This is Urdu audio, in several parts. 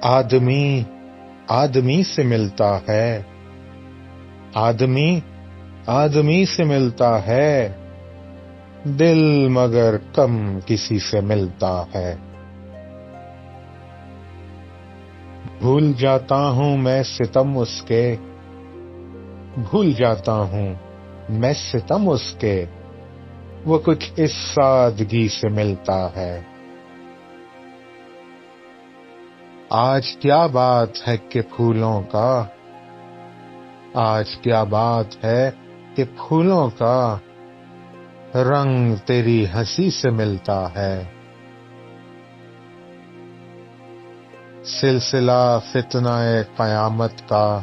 آدمی آدمی سے ملتا ہے، آدمی آدمی سے ملتا ہے، دل مگر کم کسی سے ملتا ہے۔ بھول جاتا ہوں میں ستم اس کے، بھول جاتا ہوں میں ستم اس کے، وہ کچھ اس سادگی سے ملتا ہے۔ آج کیا بات ہے کہ پھولوں کا، آج کیا بات ہے کہ پھولوں کا رنگ تیری ہنسی سے ملتا ہے۔ سلسلہ فتنہ قیامت کا،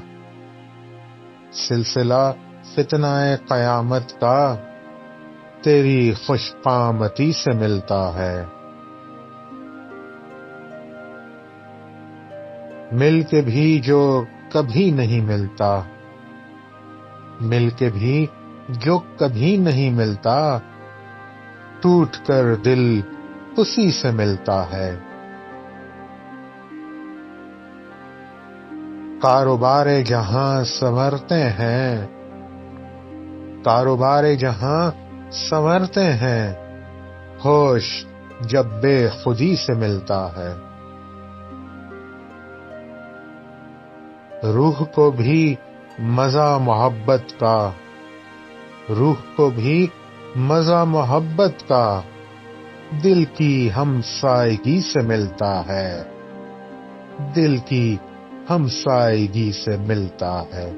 سلسلہ فتنہ قیامت کا تیری خوش قامتی سے ملتا ہے۔ مل کے بھی جو کبھی نہیں ملتا، مل کے بھی جو کبھی نہیں ملتا، ٹوٹ کر دل اسی سے ملتا ہے۔ کاروبار جہاں سنورتے ہیں، کاروبار جہاں سنورتے ہیں، ہوش جب بے خودی سے ملتا ہے۔ روح کو بھی مزہ محبت کا، روح کو بھی مزہ محبت کا دل کی ہمسائیگی سے ملتا ہے، دل کی ہمسائیگی سے ملتا ہے۔